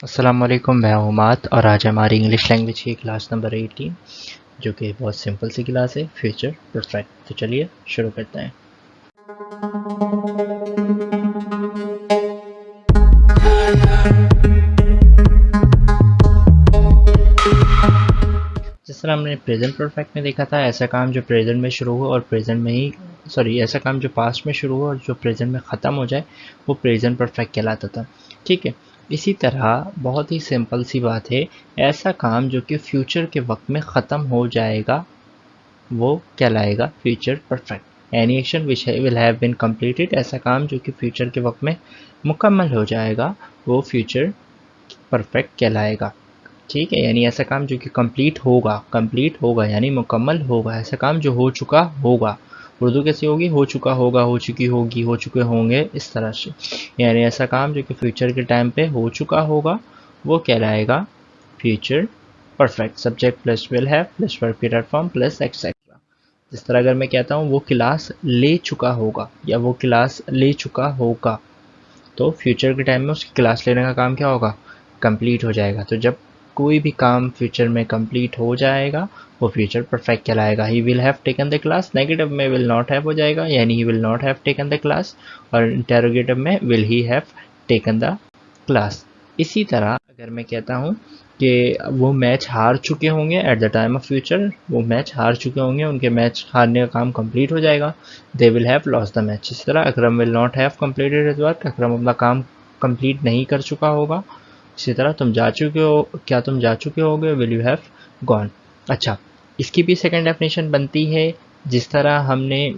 अस्सलाम वालेकुम, मैं हूं उमाद और आज हमारी इंग्लिश लैंग्वेज की क्लास नंबर 18 जो कि बहुत सिंपल सी क्लास है, फ्यूचर परफेक्ट। तो चलिए शुरू करते हैं। जिस तरह हमने प्रेजेंट परफेक्ट में देखा था, ऐसा काम जो प्रेजेंट में शुरू हो और प्रेजेंट में ही ऐसा काम जो पास्ट में शुरू हो और जो प्रेजेंट में ख़त्म हो जाए वो प्रेजेंट परफेक्ट कहलाता था। ठीक है, इसी तरह बहुत ही सिंपल सी बात है, ऐसा काम जो कि फ्यूचर के वक्त में ख़त्म हो जाएगा वो कहलाएगा future perfect. Any action which will have been completed, ऐसा काम जो कि फ्यूचर के वक्त में मुकम्मल हो जाएगा वो फ्यूचर परफेक्ट कहलाएगा। ठीक है, यानी ऐसा काम जो कि कंप्लीट होगा यानी मुकम्मल होगा, ऐसा काम जो हो चुका होगा। उर्दू कैसी होगी? हो चुका होगा, हो चुकी होगी, हो चुके होंगे, इस तरह से। यानी ऐसा काम जो कि फ्यूचर के टाइम पे हो चुका होगा वो कहलाएगा future perfect. Subject plus will have plus verb period form plus etcetera. जिस तरह अगर मैं कहता हूँ वो क्लास ले चुका होगा या वो क्लास ले चुका होगा, तो फ्यूचर के टाइम में उसकी क्लास लेने का काम क्या होगा? कंप्लीट हो जाएगा। तो जब कोई भी काम फ्यूचर में कंप्लीट हो जाएगा वो फ्यूचर परफेक्ट कहलाएगा। He will have taken the class, negative में विल नॉट हैव हो जाएगा यानी he will not have taken the class, और इंटेरोगेटिव में will he have taken the class. इसी तरह अगर मैं कहता हूँ कि वो मैच हार चुके होंगे at the time of future, वो मैच हार चुके होंगे, उनके मैच हारने का काम कंप्लीट हो जाएगा, they will have lost the match. इसी तरह Akram will not have completed his work, Akram अपना काम कंप्लीट नहीं कर चुका होगा। इसी तरह तुम जा चुके हो, क्या तुम जा चुके होगे? Will you have gone. अच्छा, इसकी भी सेकेंड डेफिनेशन बनती है जिस तरह हमने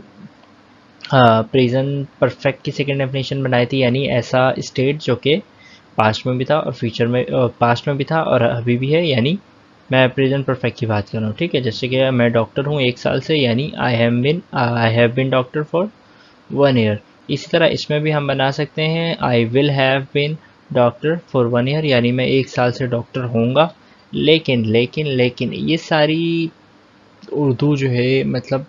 प्रेजेंट परफेक्ट की सेकेंड डेफिनेशन बनाई थी, यानी ऐसा स्टेट जो कि पास्ट में भी था और फ्यूचर में, पास्ट में भी था और अभी भी है, यानी मैं प्रेजेंट परफेक्ट की बात कर रहा हूँ। ठीक है, जैसे कि मैं डॉक्टर हूँ 1 साल से, यानी I have been doctor for 1 year. इसी तरह इसमें भी हम बना सकते हैं I will have been doctor for 1 year, यानी मैं 1 साल से डॉक्टर होऊंगा। लेकिन लेकिन लेकिन ये सारी उर्दू जो है, मतलब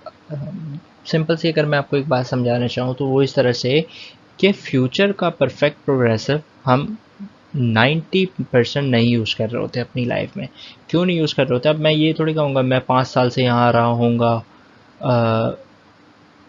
सिंपल सी अगर मैं आपको एक बात समझाना चाहूँ तो वो इस तरह से कि फ्यूचर का परफेक्ट प्रोग्रेसिव हम 90% नहीं यूज़ कर रहे होते अपनी लाइफ में। क्यों नहीं यूज़ कर रहे होते? अब मैं ये थोड़ी कहूँगा मैं 5 साल से यहाँ आ रहा हूँगा,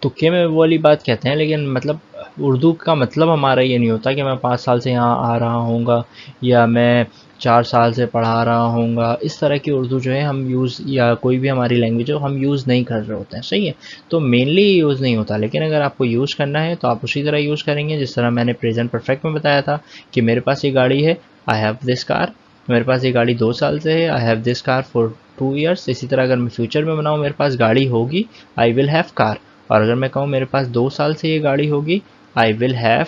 तुक्के में वो वाली बात कहते हैं, लेकिन मतलब उर्दू का मतलब हमारा ये नहीं होता कि मैं 5 साल से यहाँ आ रहा हूँगा या मैं 4 साल से पढ़ा रहा हूँगा। इस तरह की उर्दू जो है हम यूज़, या कोई भी हमारी लैंग्वेज हो, हम यूज़ नहीं कर रहे होते हैं। सही है, तो मेनली यूज़ नहीं होता, लेकिन अगर आपको यूज़ करना है तो आप उसी तरह यूज़ करेंगे जिस तरह मैंने प्रेजेंट परफेक्ट में बताया था कि मेरे पास ये गाड़ी है, आई हैव दिस कार। मेरे पास ये गाड़ी 2 साल से है, I have this car for 2 years. इसी तरह अगर मैं फ्यूचर में बनाऊँ मेरे पास गाड़ी होगी, आई विल हैव कार। और अगर मैं कहूँ मेरे पास 2 साल से ये गाड़ी होगी, I will have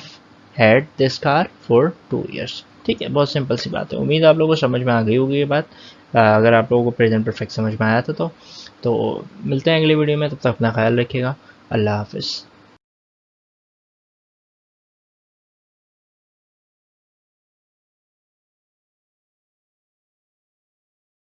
had this car for 2 years. ठीक है, बहुत सिंपल सी बात है। उम्मीद आप लोगों को समझ में आ गई होगी ये बात। अगर आप लोगों को प्रेजेंट परफेक्ट समझ में आया था तो मिलते हैं अगली वीडियो में, तब तक अपना ख्याल रखिएगा। अल्लाह हाफिज़।